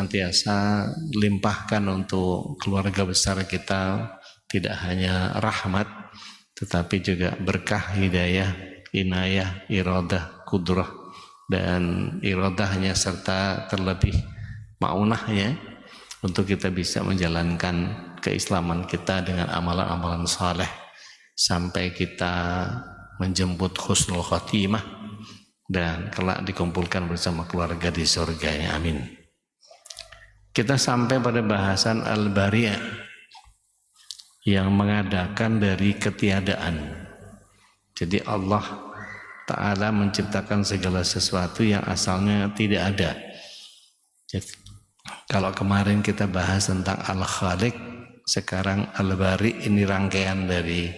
senantiasa limpahkan untuk keluarga besar kita tidak hanya rahmat tetapi juga berkah, hidayah, inayah, iradah, kudrah dan iradahnya serta terlebih maunahnya untuk kita bisa menjalankan keislaman kita dengan amalan-amalan saleh sampai kita menjemput husnul khatimah dan kelak dikumpulkan bersama keluarga di surga. Amin. Kita sampai pada bahasan Al-Bari' yang mengadakan dari ketiadaan. Jadi Allah Ta'ala menciptakan segala sesuatu yang asalnya tidak ada. Jadi, kalau kemarin kita bahas tentang Al-Khaliq, sekarang Al-Bari' ini rangkaian dari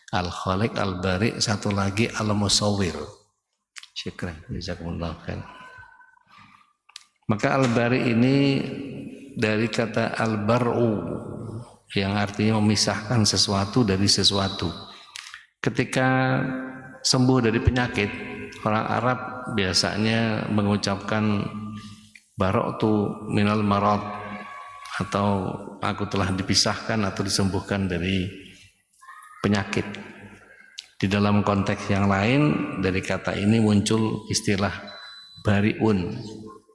Al-Khaliq, Al-Bari', satu lagi Al-Musawwir. Syukran, jazakumullah khair. Maka Al-Bari' ini dari kata Al-Bar'u yang artinya memisahkan sesuatu dari sesuatu. Ketika sembuh dari penyakit, orang Arab biasanya mengucapkan bara'tu minal marad, atau aku telah dipisahkan atau disembuhkan dari penyakit. Di dalam konteks yang lain dari kata ini muncul istilah bari'un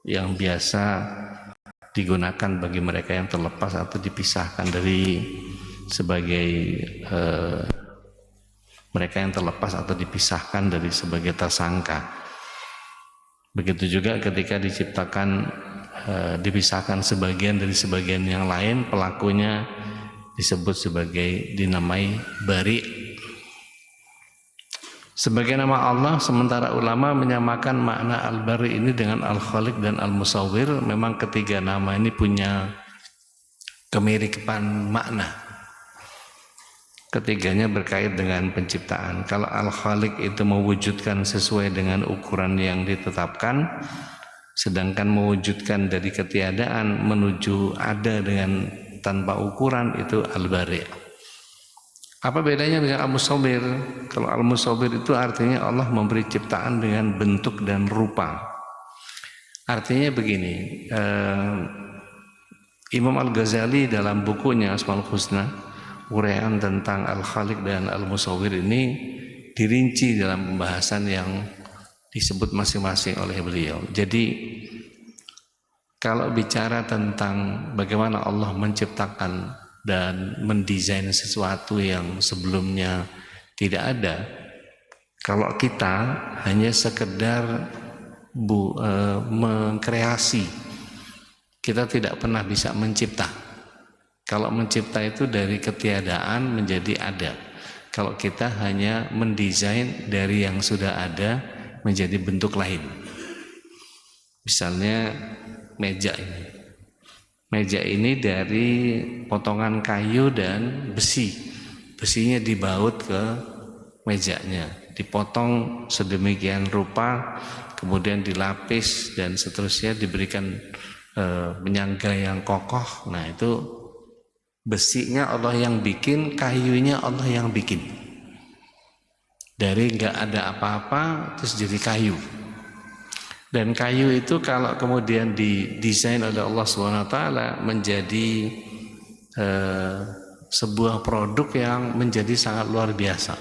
yang biasa digunakan bagi mereka yang terlepas atau dipisahkan dari sebagai mereka yang terlepas atau dipisahkan dari sebagai tersangka. Begitu juga ketika diciptakan dipisahkan sebagian dari sebagian yang lain, pelakunya disebut sebagai dinamai bari'. Sebagai nama Allah, sementara ulama menyamakan makna Al-Bari' ini dengan Al-Khaliq dan Al-Musawwir. Memang ketiga nama ini punya kemiripan makna. Ketiganya berkait dengan penciptaan. Kalau Al-Khaliq itu mewujudkan sesuai dengan ukuran yang ditetapkan, sedangkan mewujudkan dari ketiadaan menuju ada dengan tanpa ukuran itu Al-Bari'. Apa bedanya dengan Al-Musawwir? Kalau Al-Musawwir itu artinya Allah memberi ciptaan dengan bentuk dan rupa. Artinya begini, Imam Al-Ghazali dalam bukunya Asmaul Husna, uraian tentang Al-Khaliq dan Al-Musawwir ini dirinci dalam pembahasan yang disebut masing-masing oleh beliau. Jadi kalau bicara tentang bagaimana Allah menciptakan dan mendesain sesuatu yang sebelumnya tidak ada, kalau kita hanya sekedar mengkreasi, kita tidak pernah bisa mencipta. Kalau mencipta itu dari ketiadaan menjadi ada. Kalau kita hanya mendesain dari yang sudah ada menjadi bentuk lain. Misalnya meja ini. Meja ini dari potongan kayu dan besi. Besinya dibaut ke mejanya, dipotong sedemikian rupa, kemudian dilapis dan seterusnya, diberikan penyangga yang kokoh. Nah itu besinya Allah yang bikin, kayunya Allah yang bikin. Dari nggak ada apa-apa terus jadi kayu. Dan kayu itu kalau kemudian didesain oleh Allah SWT menjadi sebuah produk yang menjadi sangat luar biasa.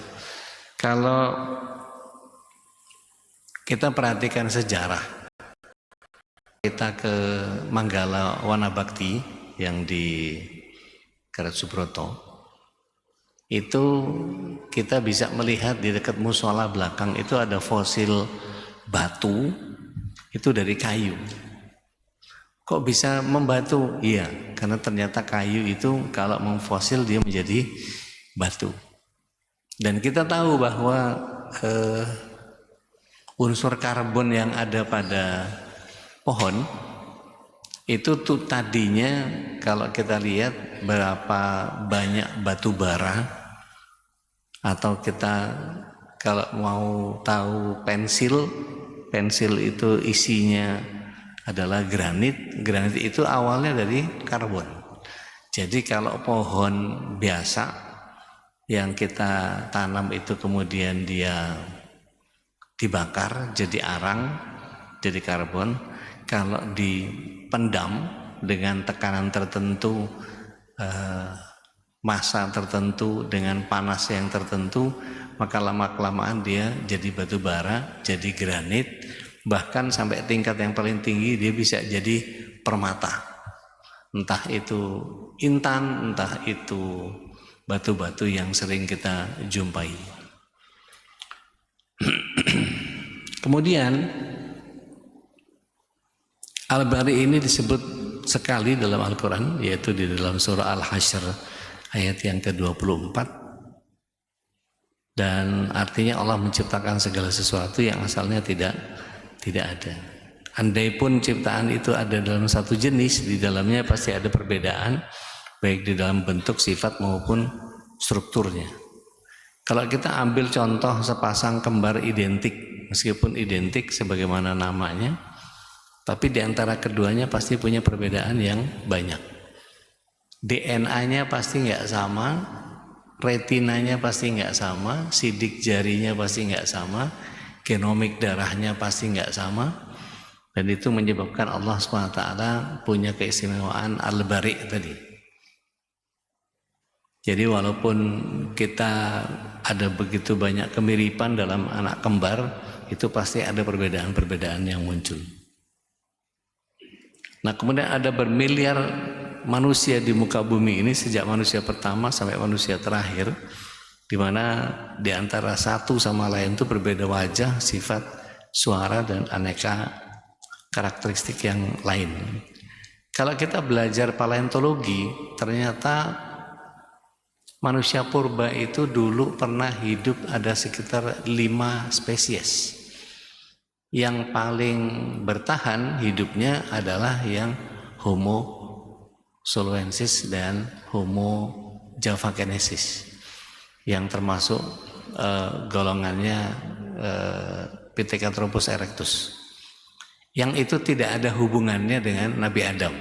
Kalau kita perhatikan sejarah, kita ke Manggala Wanabakti yang di Garut Subroto, itu kita bisa melihat di dekat musola belakang itu ada fosil batu. Itu dari kayu. Kok bisa membatu? Iya, karena ternyata kayu itu kalau memfosil dia menjadi batu. Dan kita tahu bahwa unsur karbon yang ada pada pohon itu tuh tadinya kalau kita lihat berapa banyak batu bara, atau kita kalau mau tahu pensil itu isinya adalah granit. Granit itu awalnya dari karbon. Jadi kalau pohon biasa yang kita tanam itu kemudian dia dibakar jadi arang, jadi karbon, kalau dipendam dengan tekanan tertentu, massa tertentu, dengan panas yang tertentu, maka lama-kelamaan dia jadi batu bara, jadi granit, bahkan sampai tingkat yang paling tinggi dia bisa jadi permata. Entah itu intan, entah itu batu-batu yang sering kita jumpai. Kemudian Al-Bari ini disebut sekali dalam Al-Quran, yaitu di dalam surah Al-Hasyr ayat yang ke-24, dan artinya Allah menciptakan segala sesuatu yang asalnya tidak ada. Andai pun ciptaan itu ada dalam satu jenis, di dalamnya pasti ada perbedaan, baik di dalam bentuk, sifat maupun strukturnya. Kalau kita ambil contoh sepasang kembar identik, meskipun identik sebagaimana namanya, tapi di antara keduanya pasti punya perbedaan yang banyak. DNA-nya pasti nggak sama, retinanya pasti nggak sama, sidik jarinya pasti nggak sama, genomik darahnya pasti nggak sama, dan itu menyebabkan Allah SWT punya keistimewaan Al-Bari tadi. Jadi walaupun kita ada begitu banyak kemiripan dalam anak kembar, itu pasti ada perbedaan-perbedaan yang muncul. Nah, kemudian ada bermiliar manusia di muka bumi ini, sejak manusia pertama sampai manusia terakhir, di mana di antara satu sama lain itu berbeda wajah, sifat, suara, dan aneka karakteristik yang lain. Kalau kita belajar paleontologi, ternyata manusia purba itu dulu pernah hidup ada sekitar 5 spesies. Yang paling bertahan hidupnya adalah yang Homo soloensis dan Homo javakensis, yang termasuk golongannya Pithecanthropus erectus, yang itu tidak ada hubungannya dengan Nabi Adam.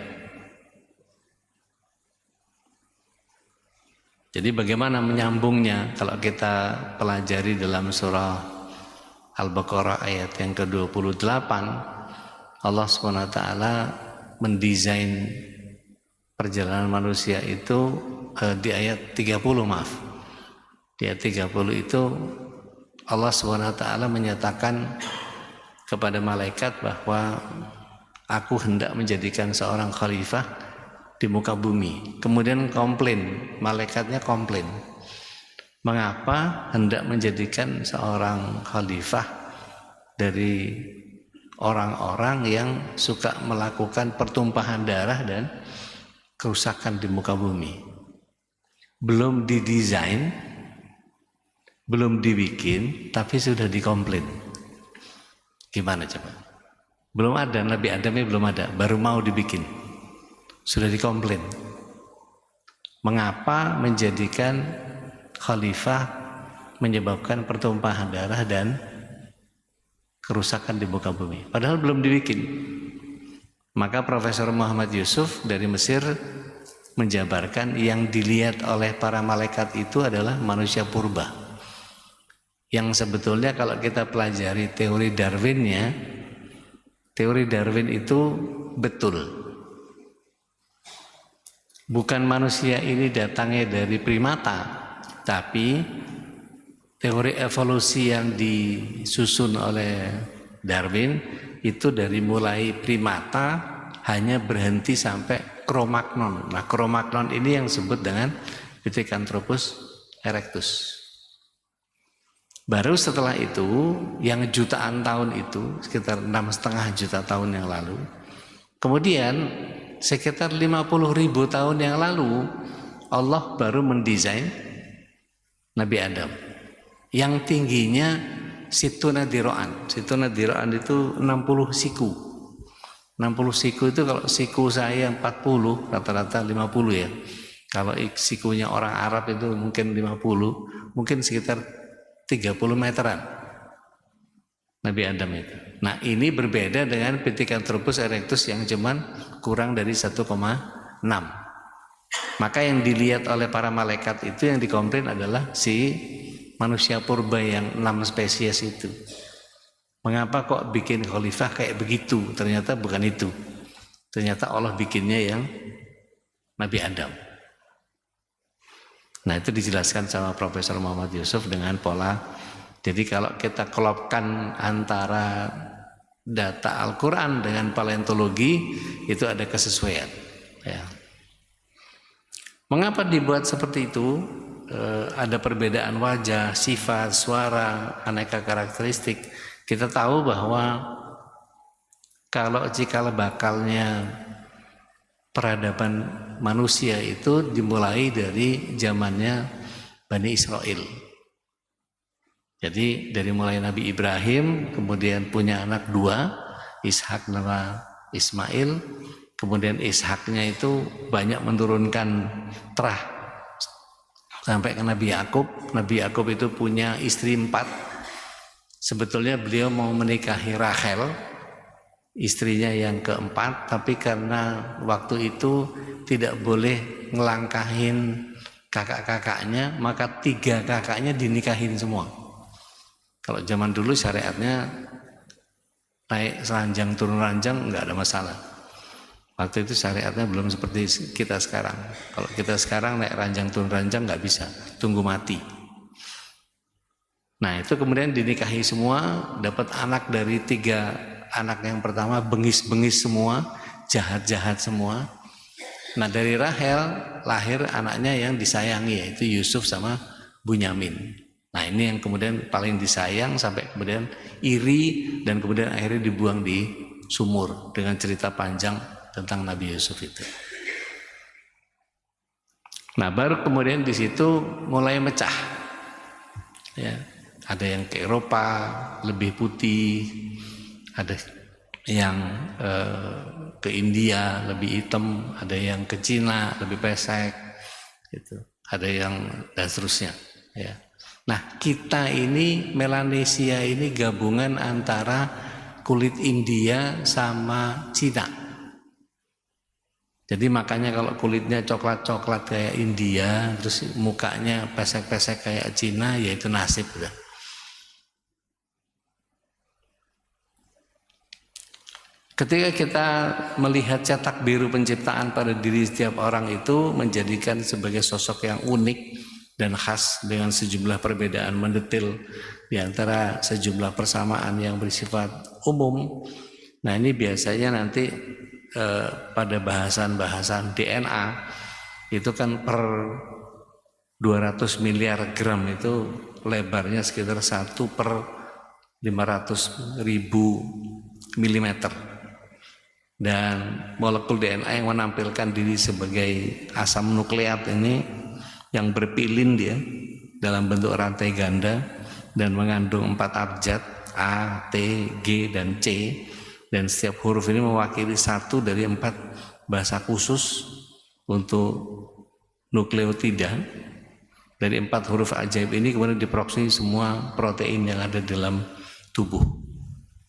Jadi bagaimana menyambungnya? Kalau kita pelajari dalam surah Al-Baqarah ayat yang ke-28, Allah SWT mendesain perjalanan manusia itu di ayat 30, maaf. Di ayat 30 itu Allah SWT menyatakan kepada malaikat bahwa aku hendak menjadikan seorang khalifah di muka bumi. Kemudian komplain, malaikatnya komplain. Mengapa hendak menjadikan seorang khalifah dari orang-orang yang suka melakukan pertumpahan darah dan kerusakan di muka bumi? Belum didesain, belum dibikin, tapi sudah dikomplain. Gimana coba? Belum ada, Nabi Adamnya belum ada, baru mau dibikin, sudah dikomplain. Mengapa menjadikan khalifah menyebabkan pertumpahan darah dan kerusakan di muka bumi, padahal belum dibikin? Maka Profesor Muhammad Yusuf dari Mesir menjabarkan yang dilihat oleh para malaikat itu adalah manusia purba, yang sebetulnya kalau kita pelajari teori Darwinnya, teori Darwin itu betul. Bukan manusia ini datangnya dari primata, tapi teori evolusi yang disusun oleh Darwin itu dari mulai primata hanya berhenti sampai Cro-Magnon. Nah, Cro-Magnon ini yang disebut dengan Pithecanthropus erectus. Baru setelah itu, yang jutaan tahun itu, sekitar 6,5 juta tahun yang lalu, kemudian sekitar 50.000 tahun yang lalu, Allah baru mendesain Nabi Adam yang tingginya situna diro'an. Situna diro'an itu 60 siku. 60 siku itu, kalau siku saya 40, rata-rata 50 ya. Kalau sikunya orang Arab itu mungkin 50, mungkin sekitar 30 meteran Nabi Adam itu. Nah, ini berbeda dengan Pithecanthropus erectus yang cuman kurang dari 1,6. Maka yang dilihat oleh para malaikat itu, yang dikomplain adalah si manusia purba yang 6 spesies itu. Mengapa kok bikin khalifah kayak begitu? Ternyata bukan itu. Ternyata Allah bikinnya yang Nabi Adam. Nah, itu dijelaskan sama Profesor Muhammad Yusuf dengan pola. Jadi kalau kita klopkan antara data Al-Quran dengan paleontologi, itu ada kesesuaian. Ya. Mengapa dibuat seperti itu? Ada perbedaan wajah, sifat, suara, aneka karakteristik. Kita tahu bahwa kalau cikal bakalnya peradaban manusia itu dimulai dari zamannya Bani Israel. Jadi dari mulai Nabi Ibrahim, kemudian punya anak 2, Ishak nama Ismail, kemudian Ishaknya itu banyak menurunkan terah sampai ke Nabi Yakub. Nabi Yakub itu punya istri 4. Sebetulnya beliau mau menikahi Rachel, istrinya yang keempat, tapi karena waktu itu tidak boleh ngelangkahin kakak-kakaknya, maka 3 kakaknya dinikahin semua. Kalau zaman dulu syariatnya naik ranjang turun ranjang nggak ada masalah. Waktu itu syariatnya belum seperti kita sekarang. Kalau kita sekarang naik ranjang turun ranjang nggak bisa, tunggu mati. Nah itu kemudian dinikahi semua, dapat anak dari 3 anak yang pertama, bengis-bengis semua, jahat-jahat semua. Nah dari Rahel lahir anaknya yang disayangi, yaitu Yusuf sama Bunyamin. Nah ini yang kemudian paling disayang sampai kemudian iri dan kemudian akhirnya dibuang di sumur dengan cerita panjang tentang Nabi Yusuf itu. Nah baru kemudian di situ mulai mecah. Ya, ada yang ke Eropa lebih putih, ada yang ke India lebih hitam, ada yang ke Cina lebih pesek, gitu. Ada yang dan seterusnya. Ya. Nah kita ini Melanesia ini gabungan antara kulit India sama Cina. Jadi makanya kalau kulitnya coklat-coklat kayak India, terus mukanya pesek-pesek kayak Cina, yaitu nasib. Ketika kita melihat cetak biru penciptaan pada diri setiap orang itu menjadikan sebagai sosok yang unik dan khas dengan sejumlah perbedaan mendetil di antara sejumlah persamaan yang bersifat umum. Nah ini biasanya nanti pada bahasan-bahasan DNA itu kan per 200 miliar gram itu lebarnya sekitar 1 per 500.000 milimeter. Dan molekul DNA yang menampilkan diri sebagai asam nukleat ini yang berpilin dia dalam bentuk rantai ganda dan mengandung 4 abjad A, T, G, dan C, dan setiap huruf ini mewakili 1 dari 4 bahasa khusus untuk nukleotida. Dari 4 huruf ajaib ini kemudian diproduksi semua protein yang ada dalam tubuh.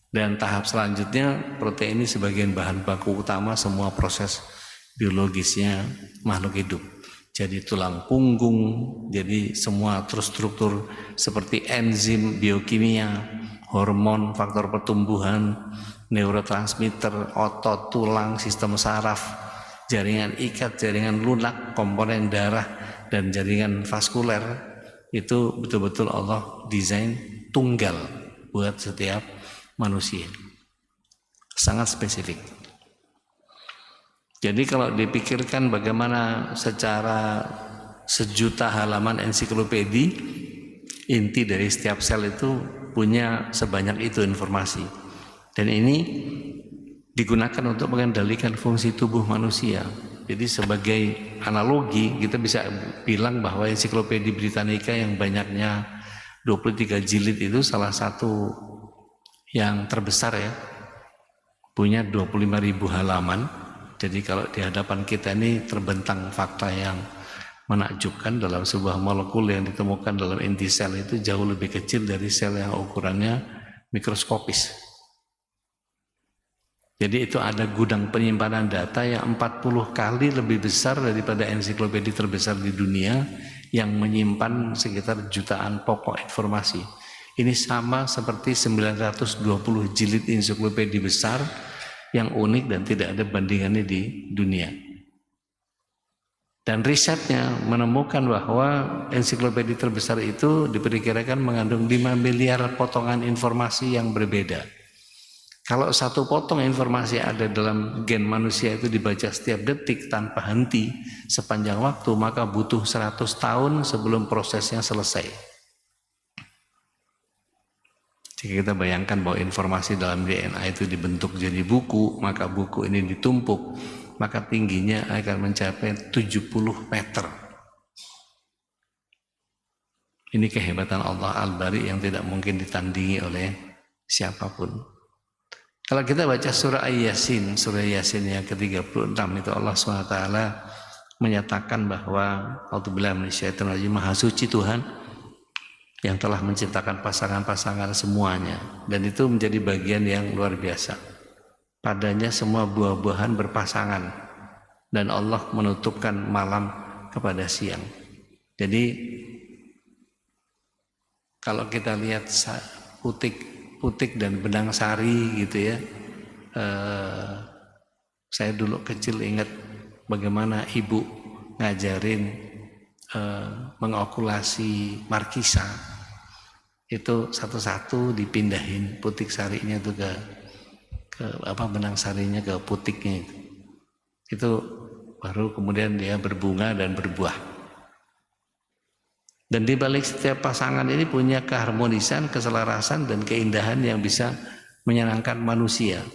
Dan tahap selanjutnya protein ini sebagian bahan baku utama semua proses biologisnya makhluk hidup. Jadi tulang punggung, jadi semua struktur seperti enzim, biokimia, hormon, faktor pertumbuhan, neurotransmitter, otot, tulang, sistem saraf, jaringan ikat, jaringan lunak, komponen darah, dan jaringan vaskuler, itu betul-betul Allah desain tunggal buat setiap manusia. Sangat spesifik. Jadi kalau dipikirkan bagaimana secara sejuta halaman ensiklopedi, inti dari setiap sel itu punya sebanyak itu informasi. Dan ini digunakan untuk mengendalikan fungsi tubuh manusia. Jadi sebagai analogi kita bisa bilang bahwa ensiklopedia Britannica yang banyaknya 23 jilid itu salah satu yang terbesar ya, punya 25.000 halaman. Jadi kalau di hadapan kita ini terbentang fakta yang menakjubkan. Dalam sebuah molekul yang ditemukan dalam inti sel itu jauh lebih kecil dari sel yang ukurannya mikroskopis. Jadi itu ada gudang penyimpanan data yang 40 kali lebih besar daripada ensiklopedia terbesar di dunia yang menyimpan sekitar jutaan pokok informasi. Ini sama seperti 920 jilid ensiklopedia besar yang unik dan tidak ada bandingannya di dunia. Dan risetnya menemukan bahwa ensiklopedia terbesar itu diperkirakan mengandung 5 miliar potongan informasi yang berbeda. Kalau satu potong informasi ada dalam gen manusia itu dibaca setiap detik tanpa henti sepanjang waktu, maka butuh 100 tahun sebelum prosesnya selesai. Jika kita bayangkan bahwa informasi dalam DNA itu dibentuk jadi buku, maka buku ini ditumpuk, maka tingginya akan mencapai 70 meter. Ini kehebatan Allah Al-Bari yang tidak mungkin ditandingi oleh siapapun. Kalau kita baca surah Yasin, surah Yasin yang ke-36 itu Allah SWT menyatakan bahwa A'udzubillahi minasyaitonir rajim, Maha Suci Tuhan yang telah menciptakan pasangan-pasangan semuanya, dan itu menjadi bagian yang luar biasa. Padanya semua buah-buahan berpasangan dan Allah menutupkan malam kepada siang. Jadi kalau kita lihat putik dan benang sari gitu ya, saya dulu kecil ingat bagaimana ibu ngajarin mengokulasi markisa, itu satu-satu dipindahin putik sarinya tuh ke benang sarinya ke putiknya itu baru kemudian dia berbunga dan berbuah. Dan di balik setiap pasangan ini punya keharmonisan, keselarasan, dan keindahan yang bisa menyenangkan manusia.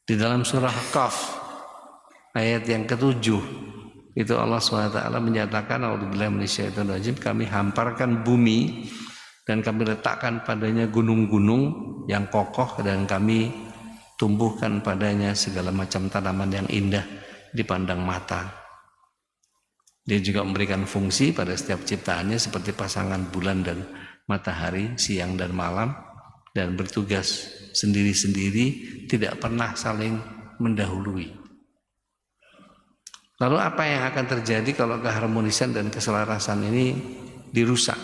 Di dalam surah Qaf ayat yang ke-7 itu Allah SWT menyatakan, A'udzubillahi minasyaitonir rajim, kami hamparkan bumi dan kami letakkan padanya gunung-gunung yang kokoh, dan kami tumbuhkan padanya segala macam tanaman yang indah dipandang mata. Dia juga memberikan fungsi pada setiap ciptaannya seperti pasangan bulan dan matahari, siang dan malam, dan bertugas sendiri-sendiri, tidak pernah saling mendahului. Lalu apa yang akan terjadi kalau keharmonisan dan keselarasan ini dirusak,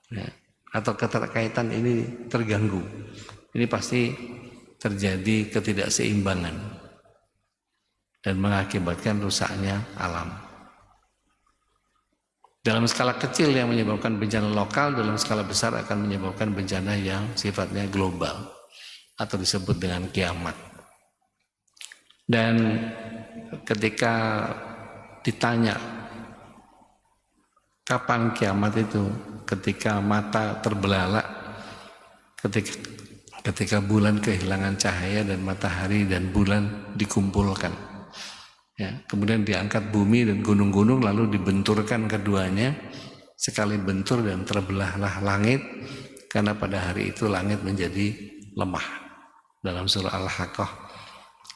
ya, atau keterkaitan ini terganggu? Ini pasti terjadi ketidakseimbangan dan mengakibatkan rusaknya alam. Dalam skala kecil yang menyebabkan bencana lokal, dalam skala besar akan menyebabkan bencana yang sifatnya global atau disebut dengan kiamat. Dan ketika ditanya kapan kiamat itu, ketika mata terbelalak, ketika bulan kehilangan cahaya dan matahari dan bulan dikumpulkan. Ya, kemudian diangkat bumi dan gunung-gunung lalu dibenturkan keduanya, sekali bentur dan terbelahlah langit, karena pada hari itu langit menjadi lemah. Dalam surah Al-Haqqah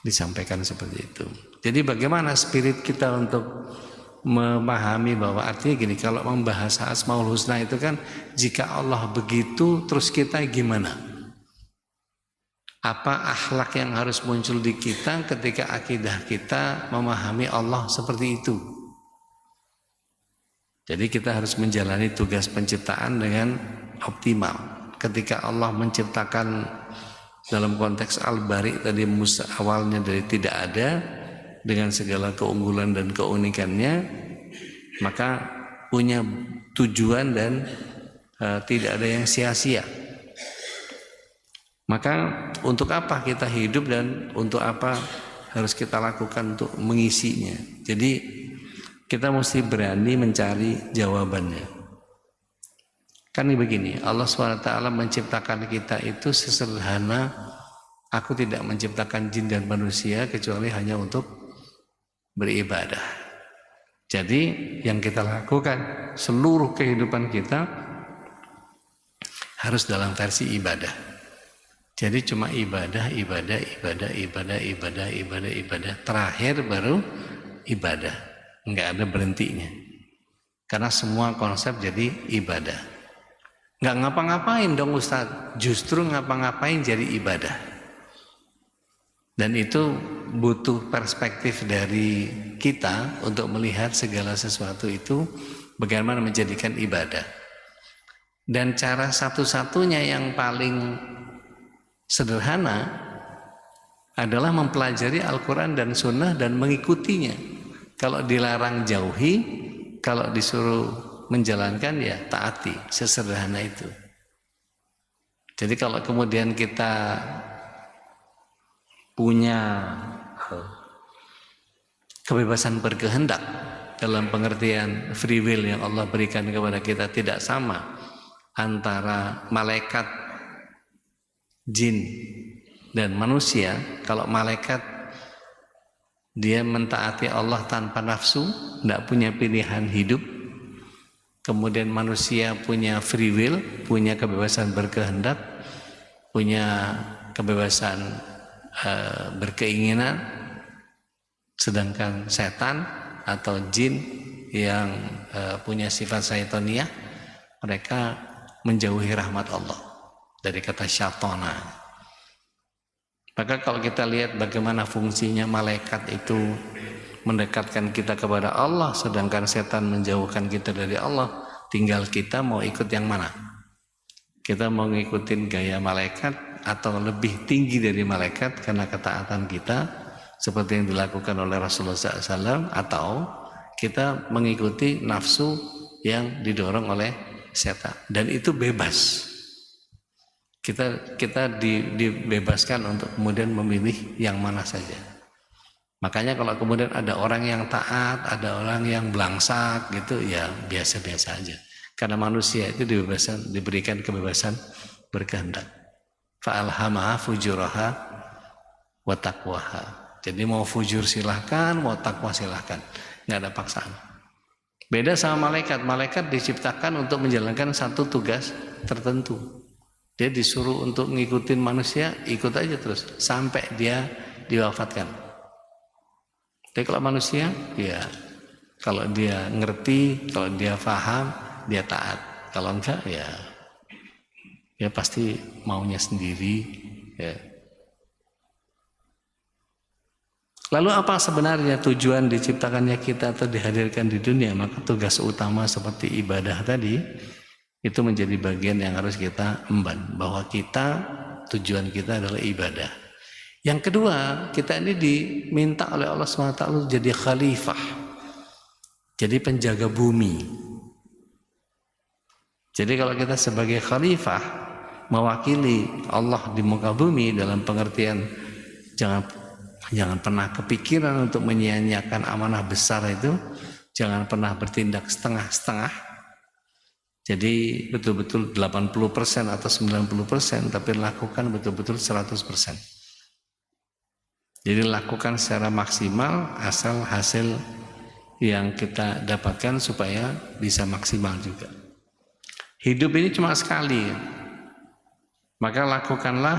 disampaikan seperti itu. Jadi bagaimana spirit kita untuk memahami bahwa artinya gini, kalau membahas Asmaul Husna itu kan jika Allah begitu, terus kita gimana? Apa akhlak yang harus muncul di kita ketika akidah kita memahami Allah seperti itu? Jadi kita harus menjalani tugas penciptaan dengan optimal. Ketika Allah menciptakan dalam konteks Al-Bari tadi, awalnya dari tidak ada dengan segala keunggulan dan keunikannya, maka punya tujuan dan tidak ada yang sia-sia. Maka untuk apa kita hidup dan untuk apa harus kita lakukan untuk mengisinya? Jadi kita mesti berani mencari jawabannya. Kan begini, Allah SWT menciptakan kita itu sesederhana, aku tidak menciptakan jin dan manusia kecuali hanya untuk beribadah. Jadi yang kita lakukan seluruh kehidupan kita harus dalam versi ibadah. Jadi cuma ibadah, terakhir baru ibadah, nggak ada berhentinya. Karena semua konsep jadi ibadah. Nggak ngapa-ngapain dong Ustadz, justru ngapa-ngapain jadi ibadah. Dan itu butuh perspektif dari kita untuk melihat segala sesuatu itu bagaimana menjadikan ibadah. Dan cara satu-satunya yang paling sederhana adalah mempelajari Al-Quran dan Sunnah dan mengikutinya. Kalau dilarang jauhi, kalau disuruh menjalankan ya taati, sesederhana itu. Jadi kalau kemudian kita punya kebebasan berkehendak dalam pengertian free will yang Allah berikan kepada kita, tidak sama antara malaikat, jin, dan manusia. Kalau malaikat dia mentaati Allah tanpa nafsu, tidak punya pilihan hidup. Kemudian manusia punya free will, punya kebebasan berkehendak, punya kebebasan berkeinginan. Sedangkan setan atau jin yang punya sifat syaitoniah, mereka menjauhi rahmat Allah, dari kata syaitana. Maka kalau kita lihat bagaimana fungsinya malaikat itu mendekatkan kita kepada Allah, sedangkan setan menjauhkan kita dari Allah, tinggal kita mau ikut yang mana. Kita mau ngikutin gaya malaikat atau lebih tinggi dari malaikat karena ketaatan kita seperti yang dilakukan oleh Rasulullah SAW, atau kita mengikuti nafsu yang didorong oleh setan. Dan itu bebas. Kita dibebaskan untuk kemudian memilih yang mana saja. Makanya kalau kemudian ada orang yang taat, ada orang yang belangsak gitu, ya biasa-biasa aja. Karena manusia itu diberikan kebebasan berkehendak. Fa'alhamaha fujuraha wa taqwaha. Jadi mau fujur silahkan, mau takwa silahkan, nggak ada paksaan. Beda sama malaikat. Malaikat diciptakan untuk menjalankan satu tugas tertentu. Dia disuruh untuk ngikutin manusia, ikut aja terus sampai dia diwafatkan. Tapi kalau manusia, ya kalau dia ngerti, kalau dia paham, dia taat. Kalau enggak, ya pasti maunya sendiri. Ya. Lalu apa sebenarnya tujuan diciptakannya kita atau dihadirkan di dunia? Maka tugas utama seperti ibadah tadi itu menjadi bagian yang harus kita emban, bahwa tujuan kita adalah ibadah. Yang kedua, kita ini diminta oleh Allah SWT jadi khalifah, jadi penjaga bumi. Jadi kalau kita sebagai khalifah mewakili Allah di muka bumi, dalam pengertian jangan pernah kepikiran untuk menyia-nyiakan amanah besar itu, jangan pernah bertindak setengah-setengah. Jadi betul-betul 80% atau 90%, tapi lakukan betul-betul 100%. Jadi lakukan secara maksimal, asal hasil yang kita dapatkan supaya bisa maksimal juga. Hidup ini cuma sekali, maka lakukanlah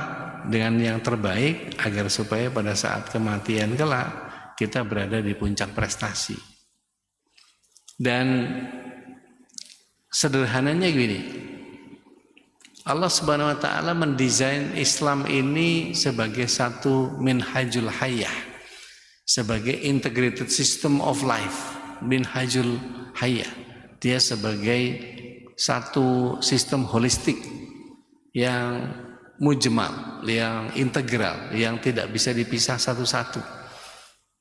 dengan yang terbaik agar supaya pada saat kematian kelak kita berada di puncak prestasi. Dan sederhananya gini, Allah Subhanahu wa taala mendesain Islam ini sebagai satu minhajul hayah, sebagai integrated system of life, minhajul hayah. Dia sebagai satu sistem holistik yang mujmal, yang integral, yang tidak bisa dipisah satu-satu,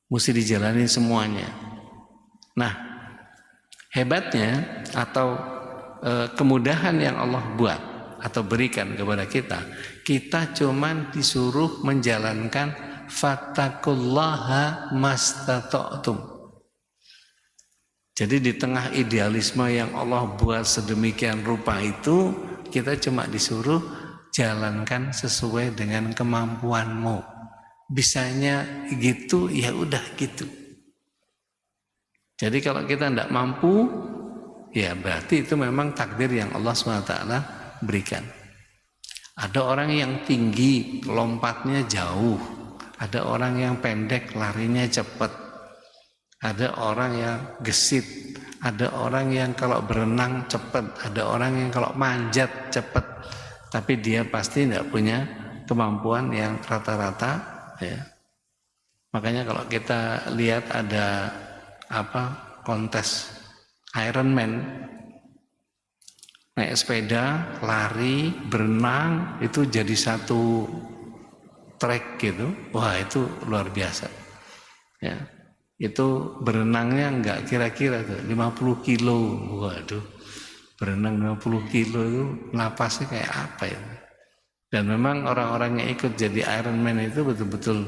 mesti dijalani semuanya. Nah, hebatnya atau kemudahan yang Allah buat atau berikan kepada kita cuman disuruh menjalankan fattaqullaha mastata'tum. Jadi di tengah idealisme yang Allah buat sedemikian rupa itu, kita cuma disuruh jalankan sesuai dengan kemampuanmu. Bisanya gitu, ya udah gitu. Jadi kalau kita tidak mampu, ya berarti itu memang takdir yang Allah SWT berikan. Ada orang yang tinggi, lompatnya jauh. Ada orang yang pendek, larinya cepat. Ada orang yang gesit. Ada orang yang kalau berenang cepat. Ada orang yang kalau manjat cepat. Tapi dia pasti tidak punya kemampuan yang rata-rata. Ya. Makanya kalau kita lihat ada kontes Ironman, naik sepeda, lari, berenang, itu jadi satu trek gitu, wah itu luar biasa. Ya, itu berenangnya nggak kira-kira tuh 50 kilo, waduh, berenang 50 kilo itu napasnya kayak apa ya? Dan memang orang-orang yang ikut jadi Ironman itu betul-betul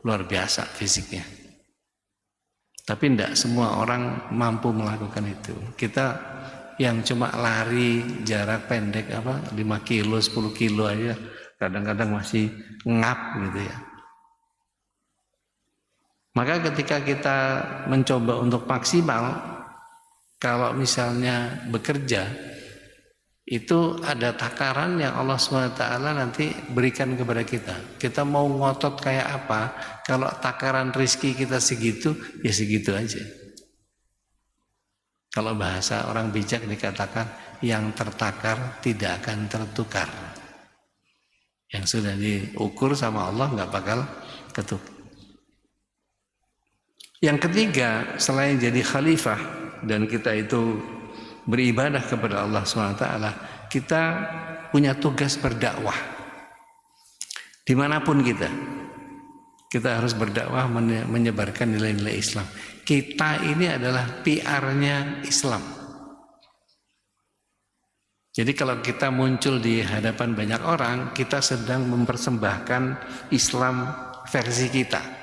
luar biasa fisiknya. Tapi tidak semua orang mampu melakukan itu. Kita yang cuma lari jarak pendek 5 kilo, 10 kilo aja kadang-kadang masih ngap gitu ya. Maka ketika kita mencoba untuk maksimal, kalau misalnya bekerja, itu ada takaran yang Allah SWT nanti berikan kepada kita. Kita mau ngotot kayak apa, kalau takaran rezeki kita segitu, ya segitu aja. Kalau bahasa orang bijak dikatakan, yang tertakar tidak akan tertukar. Yang sudah diukur sama Allah nggak bakal ketukar. Yang ketiga, selain jadi khalifah dan kita itu beribadah kepada Allah SWT, kita punya tugas berdakwah dimanapun kita harus berdakwah, menyebarkan nilai-nilai Islam. Kita ini adalah PR-nya Islam. Jadi kalau kita muncul di hadapan banyak orang, kita sedang mempersembahkan Islam versi kita.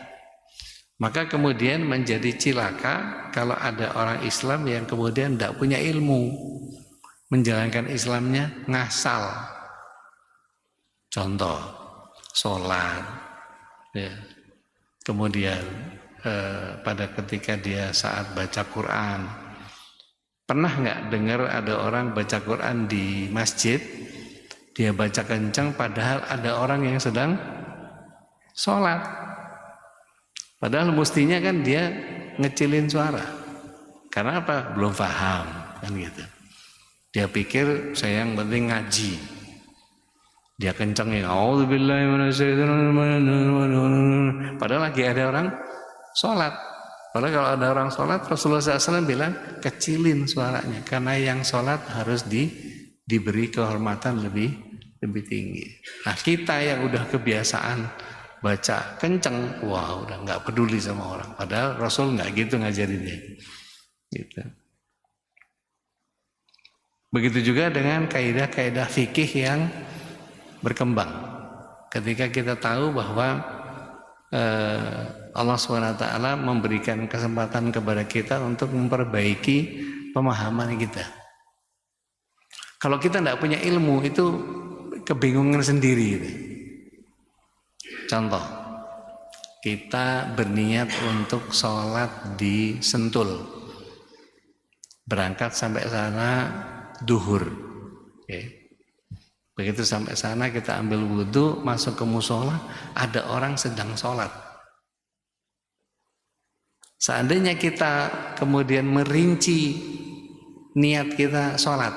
Maka kemudian menjadi cilaka kalau ada orang Islam yang kemudian tidak punya ilmu, menjalankan Islamnya ngasal. Contoh, sholat, ya. Kemudian pada ketika dia saat baca Quran, pernah nggak dengar ada orang baca Quran di masjid, dia baca kencang padahal ada orang yang sedang sholat. Padahal mestinya kan dia ngecilin suara. Karena apa? Belum paham kan gitu. Dia pikir saya yang penting ngaji. Dia kencengin, auzubillahi minasyaitonir. Padahal lagi ada orang sholat. Padahal kalau ada orang sholat, Rasulullah SAW bilang kecilin suaranya. Karena yang sholat harus diberi kehormatan lebih tinggi. Nah kita yang udah kebiasaan baca kenceng, wah udah nggak peduli sama orang. Padahal Rasul nggak gitu ngajarinnya. Gitu. Begitu juga dengan kaidah-kaidah fikih yang berkembang. Ketika kita tahu bahwa Allah SWT memberikan kesempatan kepada kita untuk memperbaiki pemahaman kita. Kalau kita tidak punya ilmu itu kebingungan sendiri. Gitu. Contoh, kita berniat untuk sholat di Sentul, berangkat sampai sana duhur. Okay. Begitu sampai sana kita ambil wudhu, masuk ke musola, ada orang sedang sholat. Seandainya kita kemudian merinci niat kita sholat,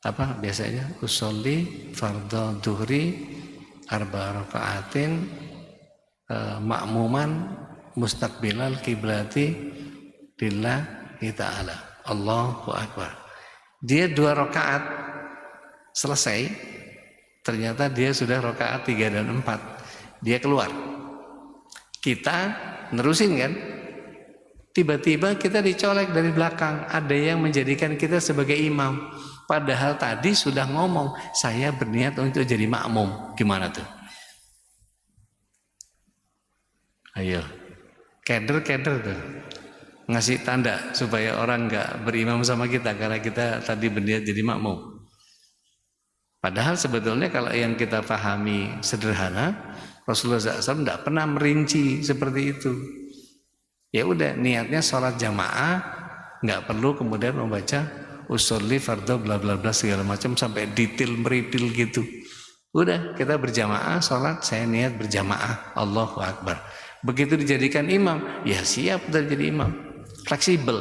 apa biasanya? Usolli fardhu duhri arba rakaatin ma'muman mustaqbilal kiblati lillahi ta'ala. Allahu akbar. Dia 2 rakaat selesai, ternyata dia sudah rakaat 3 dan 4. Dia keluar. Kita nerusin kan? Tiba-tiba kita dicolek dari belakang. Ada yang menjadikan kita sebagai imam. Padahal tadi sudah ngomong, saya berniat untuk jadi makmum. Gimana tuh? Ayo, keder tuh. Ngasih tanda supaya orang nggak berimam sama kita karena kita tadi berniat jadi makmum. Padahal sebetulnya kalau yang kita pahami sederhana, Rasulullah SAW tidak pernah merinci seperti itu. Ya udah, niatnya sholat jamaah, nggak perlu kemudian membaca usolli fardhu bla bla bla segala macam sampai detail meritil gitu. Udah, kita berjamaah sholat, saya niat berjamaah, Allahu Akbar. Begitu dijadikan imam, ya siap udah jadi imam, fleksibel.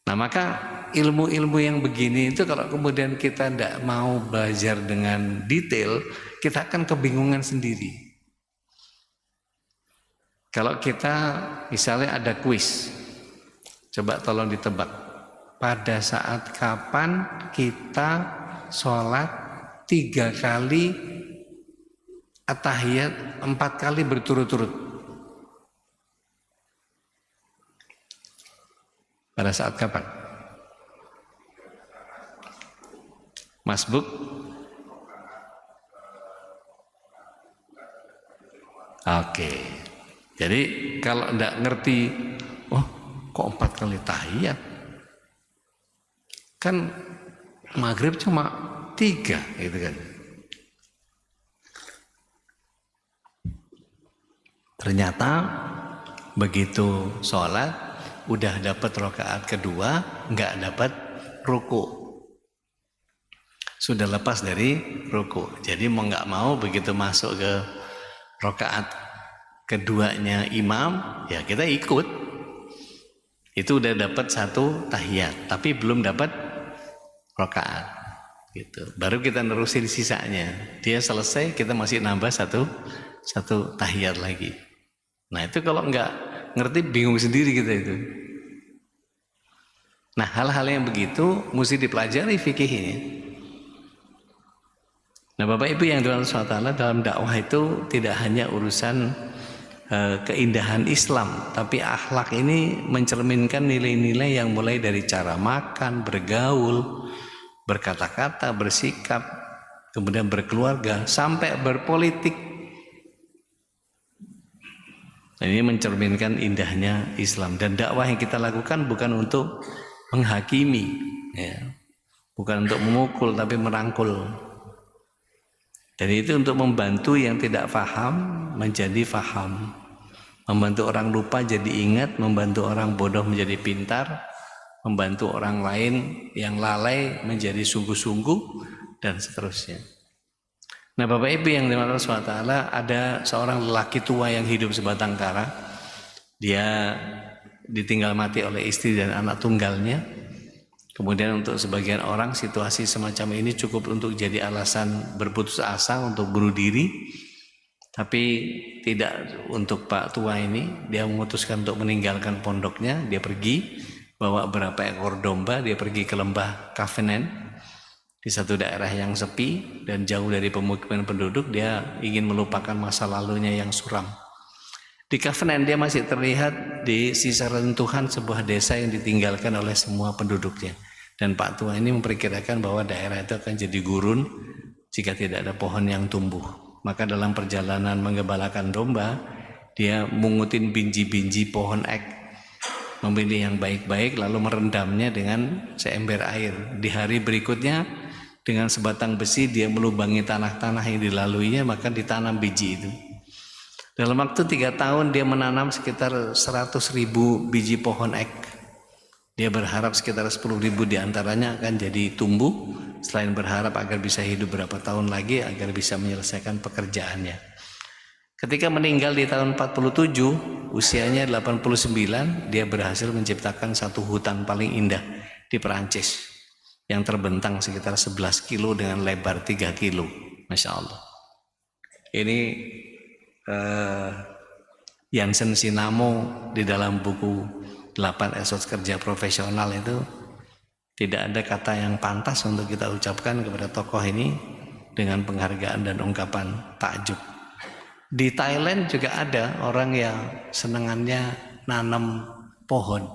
Nah maka ilmu-ilmu yang begini itu kalau kemudian kita tidak mau belajar dengan detail, kita akan kebingungan sendiri. Kalau kita misalnya ada kuis, coba tolong ditebak. Pada saat kapan kita sholat 3 kali at-tahiyat 4 kali berturut-turut. Pada saat kapan? Masbuk? Oke. Jadi kalau enggak ngerti, oh kok 4 kali tahiyat? Kan maghrib cuma 3 gitu kan. Ternyata begitu sholat udah dapat rakaat kedua, nggak dapat ruku, sudah lepas dari ruku. Jadi mau nggak mau begitu masuk ke rakaat keduanya imam, ya kita ikut. Itu udah dapat 1 tahiyat, tapi belum dapat rakaat. Gitu. Baru kita nerusin sisanya. Dia selesai, kita masih nambah satu tahiyat lagi. Nah itu kalau nggak ngerti bingung sendiri kita itu. Nah hal-hal yang begitu mesti dipelajari fikihnya. Nah Bapak Ibu yang dirahmati Allah, dalam dakwah itu tidak hanya urusan keindahan Islam, tapi akhlak ini mencerminkan nilai-nilai yang mulai dari cara makan, bergaul, berkata-kata, bersikap, kemudian berkeluarga, sampai berpolitik. Ini mencerminkan indahnya Islam, dan dakwah yang kita lakukan bukan untuk menghakimi, ya. Bukan untuk memukul, tapi merangkul. Dan itu untuk membantu yang tidak faham menjadi faham, membantu orang lupa jadi ingat, membantu orang bodoh menjadi pintar, membantu orang lain yang lalai menjadi sungguh-sungguh, dan seterusnya. Nah Bapak Ibu yang dirahmati Allah SWT, ada seorang lelaki tua yang hidup sebatang kara. Dia ditinggal mati oleh istri dan anak tunggalnya. Kemudian untuk sebagian orang situasi semacam ini cukup untuk jadi alasan berputus asa untuk bunuh diri. Tapi tidak untuk Pak tua ini. Dia memutuskan untuk meninggalkan pondoknya. Dia pergi bawa beberapa ekor domba. Dia pergi ke lembah Kafenen, di satu daerah yang sepi dan jauh dari pemukiman penduduk. Dia ingin melupakan masa lalunya yang suram. Di Kafenen dia masih terlihat di sisa reruntuhan sebuah desa yang ditinggalkan oleh semua penduduknya. Dan Pak tua ini memperkirakan bahwa daerah itu akan jadi gurun jika tidak ada pohon yang tumbuh. Maka dalam perjalanan menggembalakan domba, dia mengutin biji-biji pohon ek, memilih yang baik-baik lalu merendamnya dengan seember air. Di hari berikutnya dengan sebatang besi dia melubangi tanah-tanah yang dilaluinya, maka ditanam biji itu. Dalam waktu 3 tahun dia menanam sekitar 100.000 biji pohon ek. Dia berharap sekitar 10.000 diantaranya akan jadi tumbuh, selain berharap agar bisa hidup berapa tahun lagi agar bisa menyelesaikan pekerjaannya. Ketika meninggal di tahun 47, usianya 89, dia berhasil menciptakan satu hutan paling indah di Perancis yang terbentang sekitar 11 kilo dengan lebar 3 kilo. Masya Allah. Ini Jansen Sinamo di dalam buku 8 esos kerja profesional itu tidak ada kata yang pantas untuk kita ucapkan kepada tokoh ini dengan penghargaan dan ungkapan takjub. Di Thailand juga ada orang yang senangannya nanam pohon,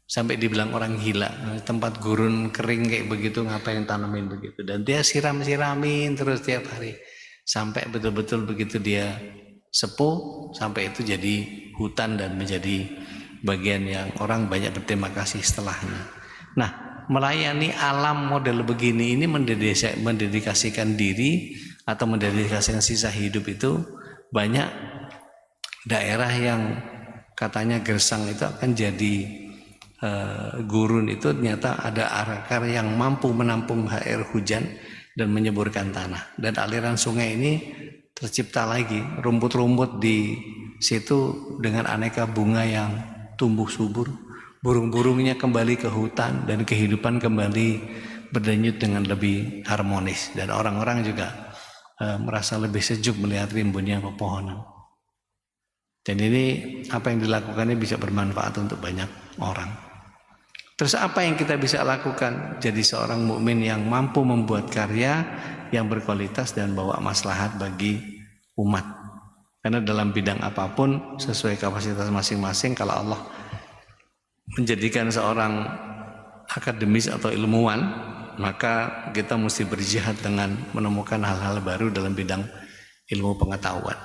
sampai dibilang orang gila. Tempat gurun kering kayak begitu ngapain tanamin begitu, dan dia siram-siramin terus tiap hari sampai betul-betul begitu dia sepuh, sampai itu jadi hutan dan menjadi bagian yang orang banyak berterima kasih setelahnya. Nah, melayani alam model begini ini mendedikasikan diri atau mendedikasikan sisa hidup itu. Banyak daerah yang katanya gersang itu akan jadi gurun, itu ternyata ada akar yang mampu menampung air hujan dan menyuburkan tanah. Dan aliran sungai ini tercipta lagi, rumput-rumput di situ dengan aneka bunga yang tumbuh subur, burung-burungnya kembali ke hutan, dan kehidupan kembali berdenyut dengan lebih harmonis, dan orang-orang juga merasa lebih sejuk melihat rimbunnya pepohonan. Dan ini apa yang dilakukan ini bisa bermanfaat untuk banyak orang. Terus apa yang kita bisa lakukan? Jadi seorang mukmin yang mampu membuat karya yang berkualitas dan bawa maslahat bagi umat. Karena dalam bidang apapun sesuai kapasitas masing-masing, kalau Allah menjadikan seorang akademis atau ilmuwan, maka kita mesti berjihad dengan menemukan hal-hal baru dalam bidang ilmu pengetahuan.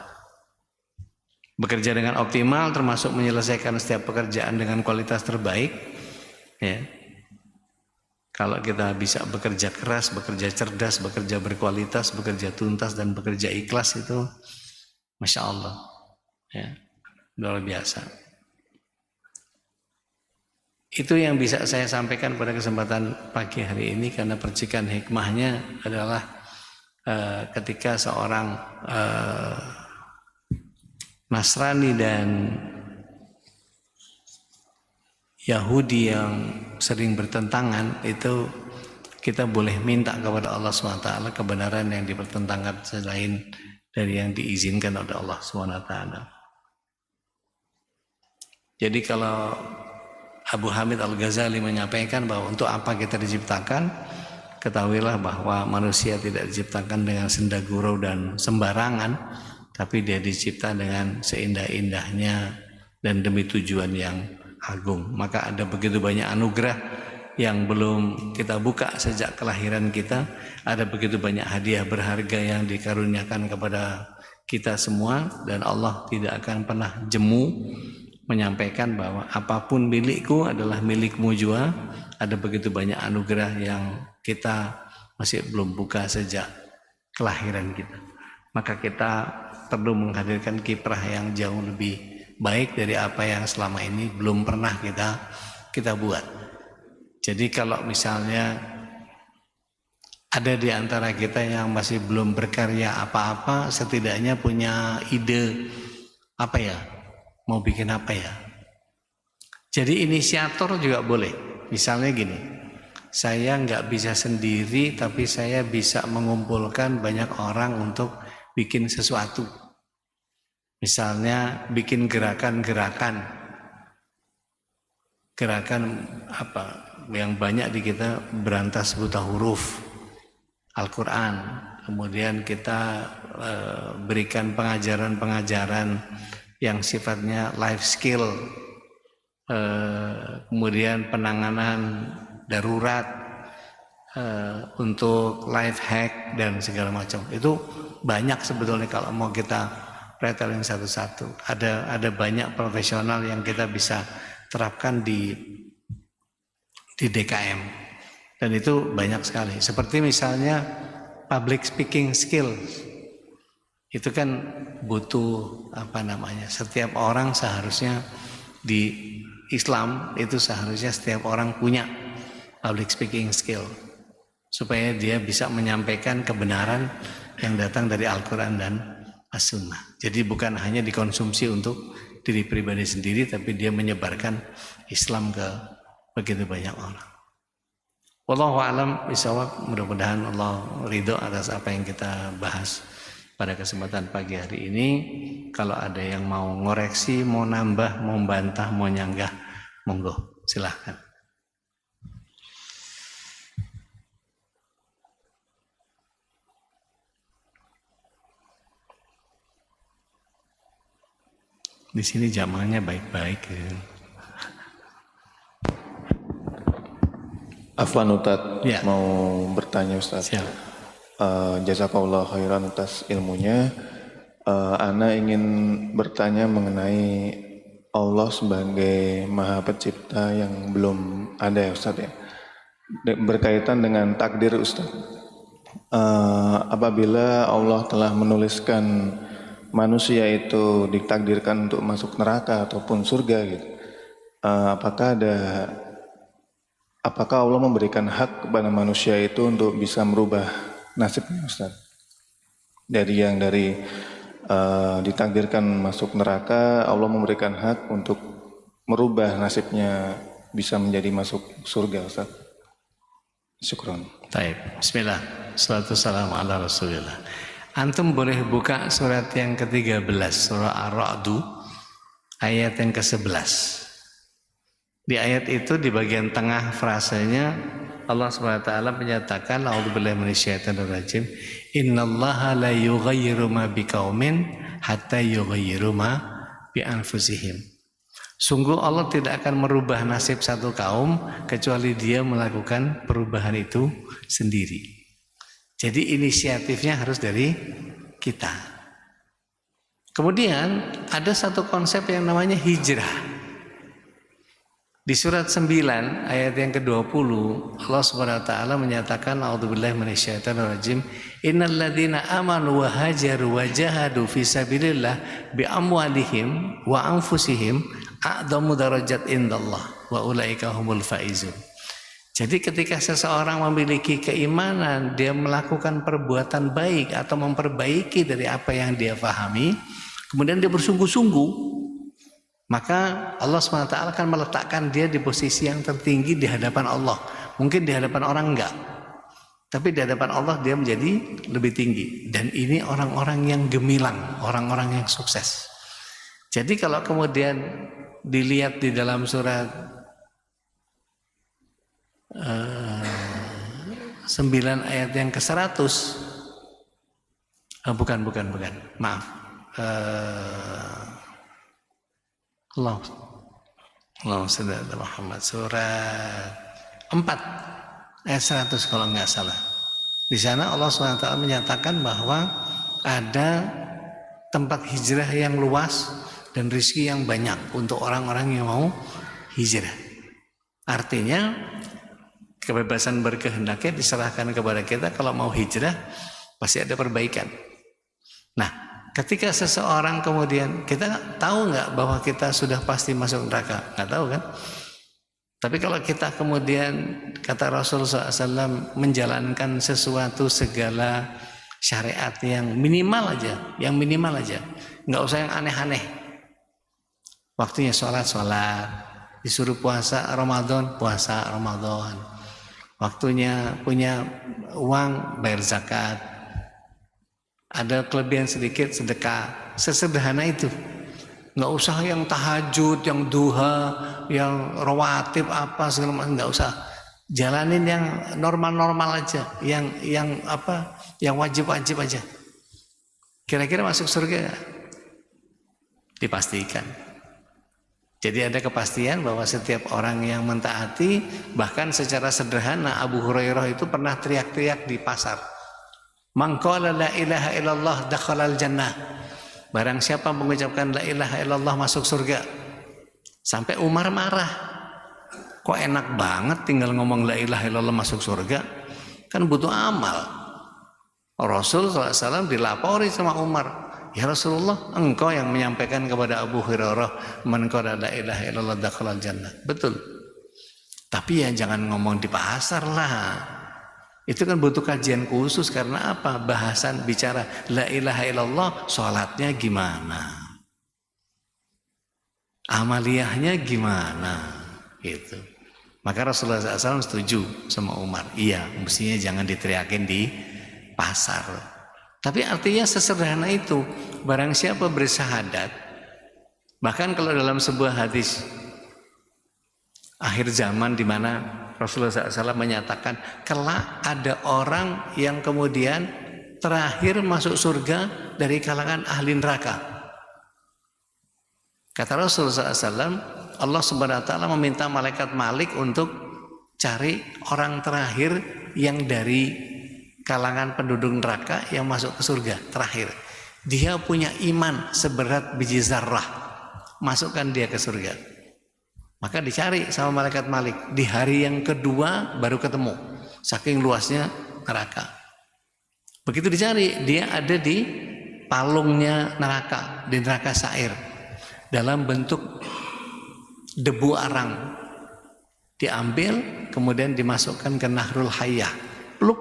Bekerja dengan optimal termasuk menyelesaikan setiap pekerjaan dengan kualitas terbaik, ya. Kalau kita bisa bekerja keras, bekerja cerdas, bekerja berkualitas, bekerja tuntas dan bekerja ikhlas, itu Masya Allah, ya, luar biasa. Itu yang bisa saya sampaikan pada kesempatan pagi hari ini, karena percikan hikmahnya adalah ketika seorang Nasrani dan Yahudi yang sering bertentangan, itu kita boleh minta kepada Allah SWT kebenaran yang dipertentangkan selain dari yang diizinkan oleh Allah SWT. Jadi kalau Abu Hamid Al-Ghazali menyampaikan bahwa untuk apa kita diciptakan, ketahuilah bahwa manusia tidak diciptakan dengan senda gurau dan sembarangan, tapi dia dicipta dengan seindah-indahnya dan demi tujuan yang agung. Maka ada begitu banyak anugerah yang belum kita buka sejak kelahiran kita. Ada begitu banyak hadiah berharga yang dikaruniakan kepada kita semua, dan Allah tidak akan pernah jemu menyampaikan bahwa apapun milikku adalah milikmu juga. Ada begitu banyak anugerah yang kita masih belum buka sejak kelahiran kita. Maka kita perlu menghadirkan kiprah yang jauh lebih baik dari apa yang selama ini belum pernah kita buat. Jadi kalau misalnya ada di antara kita yang masih belum berkarya apa-apa, setidaknya punya ide apa ya, mau bikin apa ya. Jadi inisiator juga boleh. Misalnya gini, saya nggak bisa sendiri, tapi saya bisa mengumpulkan banyak orang untuk bikin sesuatu. Misalnya bikin gerakan apa yang banyak di kita, berantas buta huruf Al-Quran. Kemudian kita berikan pengajaran-pengajaran yang sifatnya life skill, kemudian penanganan darurat, untuk life hack dan segala macam. Itu banyak sebetulnya kalau mau kita pretelin satu-satu. Ada banyak profesional yang kita bisa terapkan di DKM, dan itu banyak sekali. Seperti misalnya public speaking skills, itu kan butuh apa namanya, setiap orang seharusnya di Islam itu seharusnya setiap orang punya public speaking skill supaya dia bisa menyampaikan kebenaran yang datang dari Al-Quran dan As-Sunnah. Jadi bukan hanya dikonsumsi untuk diri pribadi sendiri, tapi dia menyebarkan Islam ke begitu banyak orang. Wallahu a'lam bishawab. Mudah-mudahan Allah ridho atas apa yang kita bahas pada kesempatan pagi hari ini. Kalau ada yang mau ngoreksi, mau nambah, mau bantah, mau nyanggah, monggo, silahkan. Di sini jamaahnya baik-baik ya. Afwan Ustaz, ya, mau bertanya Ustaz. Jazakallah khairan atas ilmunya. Ana ingin bertanya mengenai Allah sebagai Maha Pencipta yang belum ada ya Ustaz ya. Berkaitan dengan takdir Ustaz. Apabila Allah telah menuliskan manusia itu ditakdirkan untuk masuk neraka ataupun surga gitu, apakah Allah memberikan hak kepada manusia itu untuk bisa merubah nasibnya Ustaz? Dari ditakdirkan masuk neraka, Allah memberikan hak untuk merubah nasibnya bisa menjadi masuk surga Ustaz. Syukron. Baik, bismillah, salatu salam ala rasulillah. Antum boleh buka surat yang ke-13, surah Ar-Ra'du, ayat yang ke-11. Di ayat itu di bagian tengah frasenya Allah SWT menyatakan, a'udzubillahi minasyaitonir rajim, Innallaha la yughayyiru ma biqaumin hatta yughayyiru ma bi anfusihim. Sungguh Allah tidak akan merubah nasib satu kaum kecuali dia melakukan perubahan itu sendiri. Jadi inisiatifnya harus dari kita. Kemudian ada satu konsep yang namanya hijrah. Di surat 9 ayat yang ke-20 Allah Subhanahu wa taala menyatakan a'udzubillahi minasyaitonirrajim innalladzina amanu wa hajaru wa jahadu fi sabilillah bi amwalihim wa anfusihim a'dhamu darajat indallah wa ulaika humul faizun. Jadi ketika seseorang memiliki keimanan, dia melakukan perbuatan baik atau memperbaiki dari apa yang dia pahami, kemudian dia bersungguh-sungguh, maka Allah SWT akan meletakkan dia di posisi yang tertinggi di hadapan Allah. Mungkin di hadapan orang enggak, tapi di hadapan Allah dia menjadi lebih tinggi. Dan ini orang-orang yang gemilang, orang-orang yang sukses. Jadi kalau kemudian dilihat di dalam surat 9 ayat yang ke-100, bukan, maaf. Allah Muhammad surat 4 ayat 100 kalau nggak salah. Di sana Allah SWT menyatakan bahwa ada tempat hijrah yang luas dan rezeki yang banyak untuk orang-orang yang mau hijrah. Artinya kebebasan berkehendaknya diserahkan kepada kita. Kalau mau hijrah pasti ada perbaikan. Nah, ketika seseorang kemudian, kita tahu nggak bahwa kita sudah pasti masuk neraka? Nggak tahu kan? Tapi kalau kita kemudian, kata Rasulullah SAW, menjalankan sesuatu segala syariat yang minimal aja, nggak usah yang aneh-aneh. Waktunya sholat, disuruh puasa Ramadan, puasa Ramadan. Waktunya punya uang, bayar zakat. Ada kelebihan sedikit, sedekah. Sesederhana itu. Nggak usah yang tahajud, yang duha, yang rawatib apa segala macam, nggak usah. Jalanin yang normal-normal aja, yang wajib-wajib aja. Kira-kira masuk surga nggak? Dipastikan. Jadi ada kepastian bahwa setiap orang yang mentaati, bahkan secara sederhana Abu Hurairah itu pernah teriak-teriak di pasar. Man qala la ilaha illallah dakhalal jannah. Barang siapa mengucapkan la ilaha illallah masuk surga. Sampai Umar marah. Kok enak banget tinggal ngomong la ilaha illallah masuk surga? Kan butuh amal. Rasul SAW dilapori sama Umar. Ya Rasulullah, engkau yang menyampaikan kepada Abu Hurairah, man qala la ilaha illallah dakhalal jannah. Betul. Tapi ya jangan ngomong di pasar lah. Itu kan butuh kajian khusus. Karena apa? Bahasan bicara la ilaha illallah, sholatnya gimana, amaliyahnya gimana, gitu. Maka Rasulullah SAW setuju sama Umar. Iya, mestinya jangan diteriakin di pasar. Tapi artinya sesederhana itu. Barang siapa bersyahadat, bahkan kalau dalam sebuah hadis akhir zaman di mana Rasulullah SAW menyatakan kelak ada orang yang kemudian terakhir masuk surga dari kalangan ahli neraka. Kata Rasulullah SAW, Allah Subhanahu wa taala meminta malaikat Malik untuk cari orang terakhir yang dari kalangan penduduk neraka yang masuk ke surga terakhir. Dia punya iman seberat biji zarrah, masukkan dia ke surga. Maka dicari sama malaikat Malik. Di hari yang kedua baru ketemu, saking luasnya neraka. Begitu dicari, dia ada di palungnya neraka, di neraka Sa'ir, dalam bentuk debu arang. Diambil kemudian dimasukkan ke Nahrul Hayyah, pluk,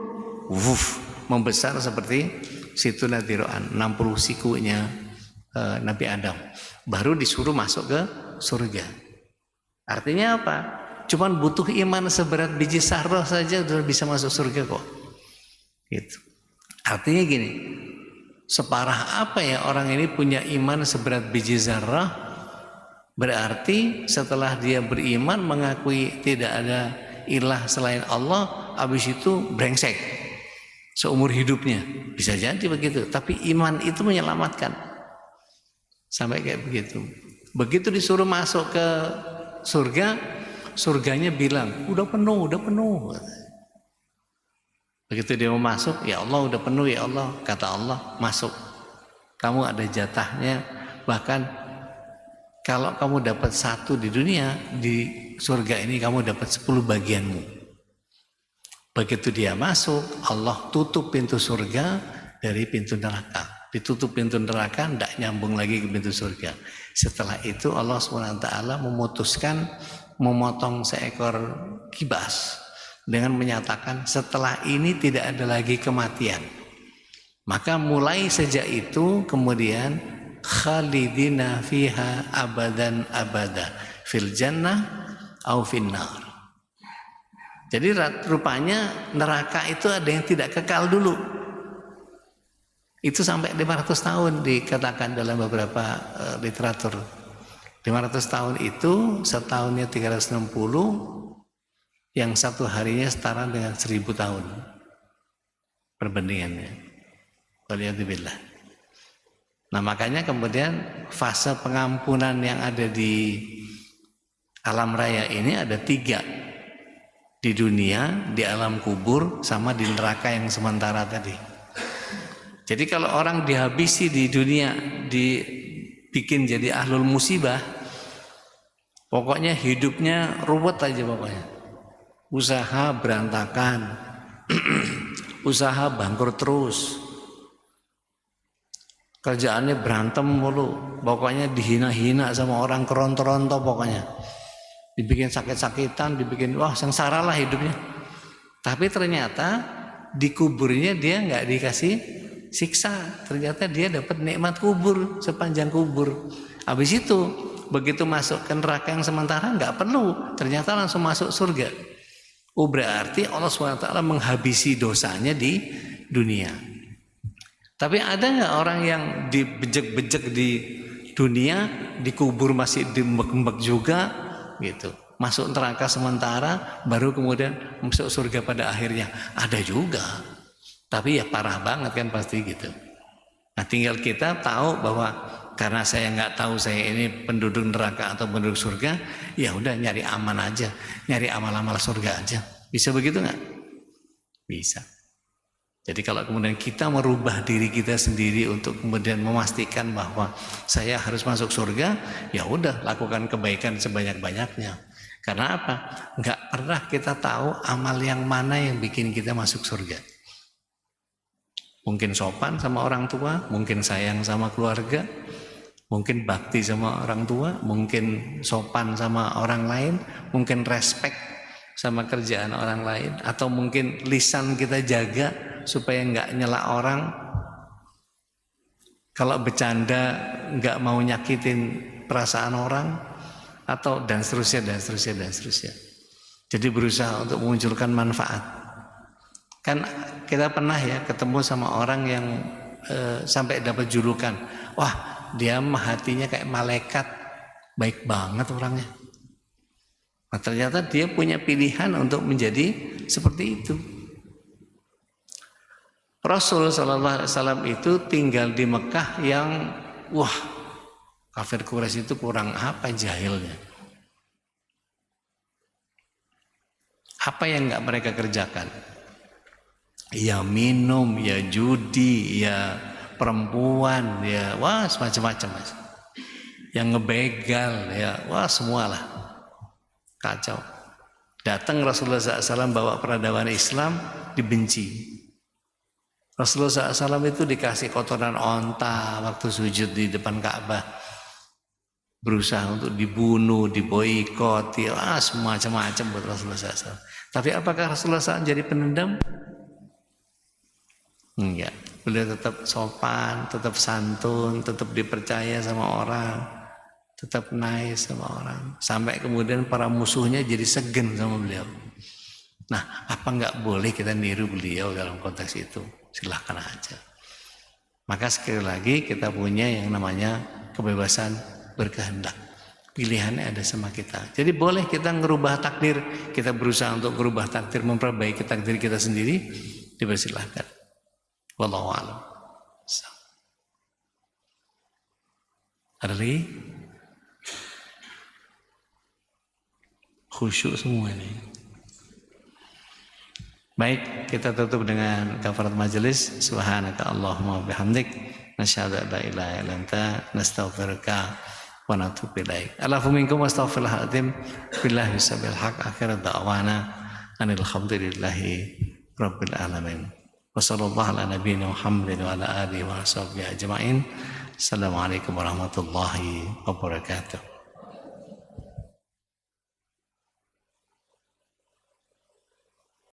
wuf, membesar seperti situ Nadiroan, 60 sikunya Nabi Adam. Baru disuruh masuk ke surga. Artinya apa? Cuman butuh iman seberat biji zarrah saja sudah bisa masuk surga kok. Gitu. Artinya gini, separah apa ya orang ini punya iman seberat biji zarrah? Berarti setelah dia beriman mengakui tidak ada ilah selain Allah, habis itu brengsek. seumur hidupnya. Bisa jadi begitu. Tapi iman itu menyelamatkan. Sampai kayak begitu. Begitu disuruh masuk ke surga, surganya bilang, udah penuh, udah penuh. Begitu dia mau masuk, ya Allah udah penuh ya Allah. Kata Allah, masuk. Kamu ada jatahnya. Bahkan kalau kamu dapat 1 di dunia, di surga ini kamu dapat 10 bagianmu. Begitu dia masuk, Allah tutup pintu surga dari pintu neraka. Ditutup pintu neraka, tidak nyambung lagi ke pintu surga. Setelah itu Allah SWT memutuskan memotong seekor kibas dengan menyatakan setelah ini tidak ada lagi kematian. Maka mulai sejak itu kemudian khalidina fiha abadan abada fil jannah au finnar. Jadi rupanya neraka itu ada yang tidak kekal dulu. Itu sampai 500 tahun dikatakan dalam beberapa literatur. 500 tahun itu setahunnya 360, yang 1 harinya setara dengan 1000 tahun perbandingannya. Waliyadzubillah. Nah makanya kemudian fase pengampunan yang ada di alam raya ini ada 3. Di dunia, di alam kubur, sama di neraka yang sementara tadi. Jadi kalau orang dihabisi di dunia, dibikin jadi ahlul musibah, pokoknya hidupnya ruwet aja pokoknya. Usaha berantakan, usaha bangkrut terus, kerjaannya berantem mulu, pokoknya dihina-hina sama orang, keronto-ronto pokoknya. Dibikin sakit-sakitan, dibikin wah sengsara lah hidupnya. Tapi ternyata di kuburnya dia nggak dikasih siksa, ternyata dia dapat nikmat kubur sepanjang kubur. Habis itu begitu masuk ke neraka yang sementara nggak perlu, ternyata langsung masuk surga. Berarti Allah SWT menghabisi dosanya di dunia. Tapi ada nggak orang yang dibejek-bejek di dunia, dikubur masih dimbek-mbek juga gitu, masuk neraka sementara baru kemudian masuk surga pada akhirnya? Ada juga. Tapi ya parah banget kan pasti gitu. Nah tinggal kita tahu bahwa karena saya nggak tahu saya ini penduduk neraka atau penduduk surga, ya udah nyari aman aja, nyari amal-amal surga aja. Bisa begitu nggak? Bisa. Jadi kalau kemudian kita merubah diri kita sendiri untuk kemudian memastikan bahwa saya harus masuk surga, ya udah lakukan kebaikan sebanyak-banyaknya. Karena apa? Nggak pernah kita tahu amal yang mana yang bikin kita masuk surga. Mungkin sopan sama orang tua, mungkin sayang sama keluarga, mungkin bakti sama orang tua, mungkin sopan sama orang lain, mungkin respect sama kerjaan orang lain, atau mungkin lisan kita jaga supaya nggak nyela orang, kalau bercanda nggak mau nyakitin perasaan orang, atau dan seterusnya dan seterusnya dan seterusnya. Jadi berusaha untuk memunculkan manfaat. Kan kita pernah ya ketemu sama orang yang sampai dapat julukan, wah dia hatinya kayak malaikat, baik banget orangnya. Nah, ternyata dia punya pilihan untuk menjadi seperti itu. Rasul SAW itu tinggal di Mekah yang wah kafir Quraisy itu kurang apa jahilnya. Apa yang nggak mereka kerjakan? Ya minum, ya judi, ya perempuan, ya wah semacam-macam. Yang ngebegal, ya wah semualah kacau. Datang Rasulullah SAW bawa peradaban Islam, dibenci. Rasulullah SAW itu dikasih kotoran onta waktu sujud di depan Ka'bah, berusaha untuk dibunuh, diboikot, ya semacam-macam buat Rasulullah SAW. Tapi apakah Rasulullah SAW jadi pendendam? Enggak, beliau tetap sopan, tetap santun, tetap dipercaya sama orang, tetap nice sama orang, sampai kemudian para musuhnya jadi segen sama beliau. Nah, apa enggak boleh kita niru beliau dalam konteks itu? Silahkan aja. Maka sekali lagi kita punya yang namanya kebebasan berkehendak. Pilihannya ada sama kita. Jadi boleh kita ngerubah takdir, kita berusaha untuk merubah takdir, memperbaiki takdir kita sendiri, dipersilahkan. Wallahu a'lam. Ada lagi? Khusyuk semua ini. Baik, kita tutup dengan kafarat majelis. Subhanaka Allahumma bihamdik, nasyhadu an la ilaha illa anta, nastaghfiruka wa natubu ilaik. Alafu minkum astaghfirullahaladzim. Billahi sabil haq. Akhirat da'wana anil hamdulillahi rabbil alamin. Wa sallallahu ala nabiyina Muhammadin wa ala alihi wa sahbihi ajma'in. Assalamualaikum warahmatullahi wabarakatuh.